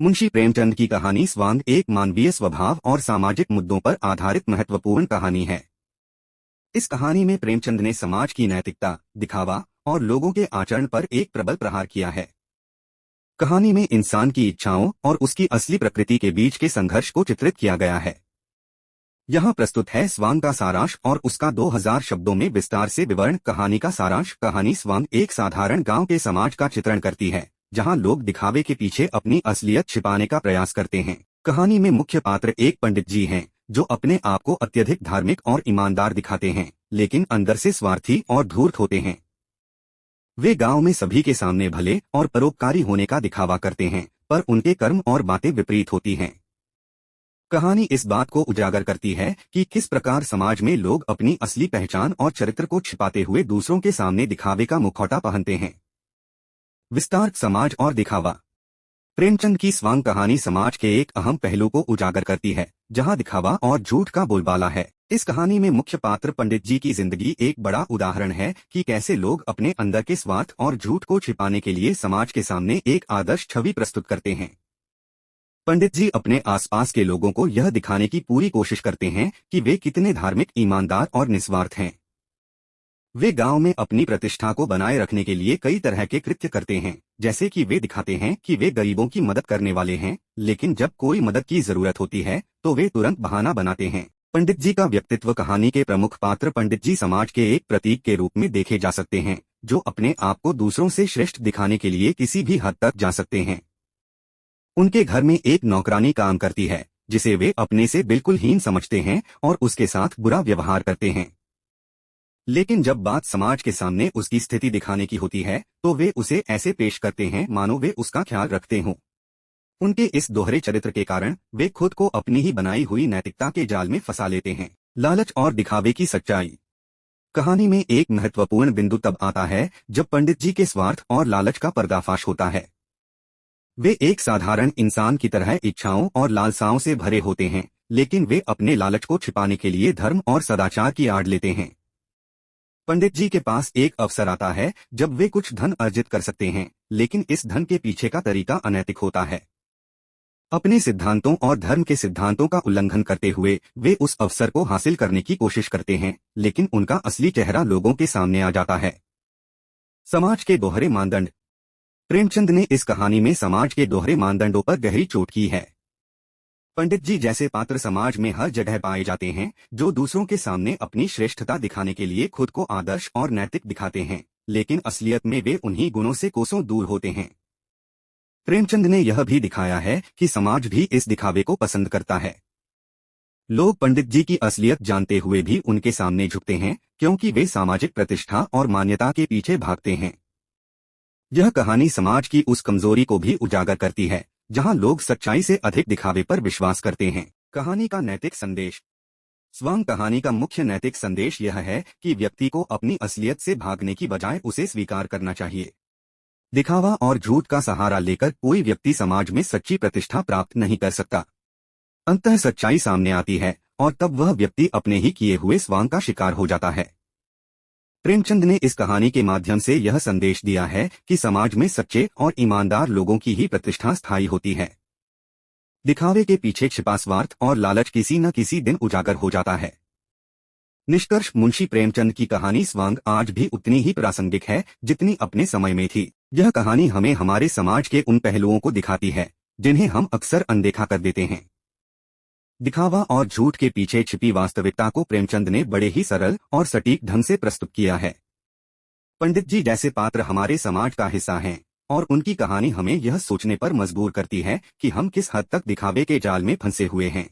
मुंशी प्रेमचंद की कहानी स्वांग एक मानवीय स्वभाव और सामाजिक मुद्दों पर आधारित महत्वपूर्ण कहानी है। इस कहानी में प्रेमचंद ने समाज की नैतिकता, दिखावा और लोगों के आचरण पर एक प्रबल प्रहार किया है। कहानी में इंसान की इच्छाओं और उसकी असली प्रकृति के बीच के संघर्ष को चित्रित किया गया है। यहाँ प्रस्तुत है स्वांग का सारांश और उसका 2000 शब्दों में विस्तार से विवरण। कहानी का सारांश। कहानी स्वांग एक साधारण गांव के समाज का चित्रण करती है, जहां लोग दिखावे के पीछे अपनी असलियत छिपाने का प्रयास करते हैं। कहानी में मुख्य पात्र एक पंडित जी हैं, जो अपने आप को अत्यधिक धार्मिक और ईमानदार दिखाते हैं, लेकिन अंदर से स्वार्थी और धूर्त होते हैं। वे गांव में सभी के सामने भले और परोपकारी होने का दिखावा करते हैं, पर उनके कर्म और बातें विपरीत होती हैं। कहानी इस बात को उजागर करती है कि किस प्रकार समाज में लोग अपनी असली पहचान और चरित्र को छिपाते हुए दूसरों के सामने दिखावे का मुखौटा पहनते हैं। विस्तार। समाज और दिखावा। प्रेमचंद की स्वांग कहानी समाज के एक अहम पहलू को उजागर करती है, जहां दिखावा और झूठ का बोलबाला है। इस कहानी में मुख्य पात्र पंडित जी की जिंदगी एक बड़ा उदाहरण है कि कैसे लोग अपने अंदर के स्वार्थ और झूठ को छिपाने के लिए समाज के सामने एक आदर्श छवि प्रस्तुत करते हैं। पंडित जी अपने आसपास के लोगों को यह दिखाने की पूरी कोशिश करते हैं कि वे कितने धार्मिक, ईमानदार और निस्वार्थ हैं। वे गांव में अपनी प्रतिष्ठा को बनाए रखने के लिए कई तरह के कृत्य करते हैं, जैसे कि वे दिखाते हैं कि वे गरीबों की मदद करने वाले हैं, लेकिन जब कोई मदद की जरूरत होती है तो वे तुरंत बहाना बनाते हैं। पंडित जी का व्यक्तित्व। कहानी के प्रमुख पात्र पंडित जी समाज के एक प्रतीक के रूप में देखे जा सकते हैं, जो अपने आप को दूसरों से श्रेष्ठ दिखाने के लिए किसी भी हद तक जा सकते हैं। उनके घर में एक नौकरानी काम करती है, जिसे वे अपने से बिल्कुल हीन समझते हैं और उसके साथ बुरा व्यवहार करते हैं। लेकिन जब बात समाज के सामने उसकी स्थिति दिखाने की होती है, तो वे उसे ऐसे पेश करते हैं मानो वे उसका ख्याल रखते हों। उनके इस दोहरे चरित्र के कारण वे खुद को अपनी ही बनाई हुई नैतिकता के जाल में फंसा लेते हैं। लालच और दिखावे की सच्चाई। कहानी में एक महत्वपूर्ण बिंदु तब आता है जब पंडित जी के स्वार्थ और लालच का पर्दाफाश होता है। वे एक साधारण इंसान की तरह इच्छाओं और लालसाओं से भरे होते हैं, लेकिन वे अपने लालच को छिपाने के लिए धर्म और सदाचार की आड़ लेते हैं। पंडित जी के पास एक अवसर आता है जब वे कुछ धन अर्जित कर सकते हैं, लेकिन इस धन के पीछे का तरीका अनैतिक होता है। अपने सिद्धांतों और धर्म के सिद्धांतों का उल्लंघन करते हुए वे उस अवसर को हासिल करने की कोशिश करते हैं, लेकिन उनका असली चेहरा लोगों के सामने आ जाता है। समाज के दोहरे मानदंड। प्रेमचंद ने इस कहानी में समाज के दोहरे मानदंडों पर गहरी चोट की है। पंडित जी जैसे पात्र समाज में हर जगह पाए जाते हैं, जो दूसरों के सामने अपनी श्रेष्ठता दिखाने के लिए खुद को आदर्श और नैतिक दिखाते हैं, लेकिन असलियत में वे उन्हीं गुणों से कोसों दूर होते हैं। प्रेमचंद ने यह भी दिखाया है कि समाज भी इस दिखावे को पसंद करता है। लोग पंडित जी की असलियत जानते हुए भी उनके सामने झुकते हैं, क्योंकि वे सामाजिक प्रतिष्ठा और मान्यता के पीछे भागते हैं। यह कहानी समाज की उस कमजोरी को भी उजागर करती है, जहां लोग सच्चाई से अधिक दिखावे पर विश्वास करते हैं। कहानी का नैतिक संदेश। स्वांग कहानी का मुख्य नैतिक संदेश यह है कि व्यक्ति को अपनी असलियत से भागने की बजाय उसे स्वीकार करना चाहिए। दिखावा और झूठ का सहारा लेकर कोई व्यक्ति समाज में सच्ची प्रतिष्ठा प्राप्त नहीं कर सकता। अंततः सच्चाई सामने आती है और तब वह व्यक्ति अपने ही किए हुए स्वांग का शिकार हो जाता है। प्रेमचंद ने इस कहानी के माध्यम से यह संदेश दिया है कि समाज में सच्चे और ईमानदार लोगों की ही प्रतिष्ठा स्थायी होती है। दिखावे के पीछे छिपा स्वार्थ और लालच किसी न किसी दिन उजागर हो जाता है। निष्कर्ष। मुंशी प्रेमचंद की कहानी स्वांग आज भी उतनी ही प्रासंगिक है जितनी अपने समय में थी। यह कहानी हमें हमारे समाज के उन पहलुओं को दिखाती है जिन्हें हम अक्सर अनदेखा कर देते हैं। दिखावा और झूठ के पीछे छिपी वास्तविकता को प्रेमचंद ने बड़े ही सरल और सटीक ढंग से प्रस्तुत किया है। पंडित जी जैसे पात्र हमारे समाज का हिस्सा हैं, और उनकी कहानी हमें यह सोचने पर मजबूर करती है कि हम किस हद तक दिखावे के जाल में फंसे हुए हैं।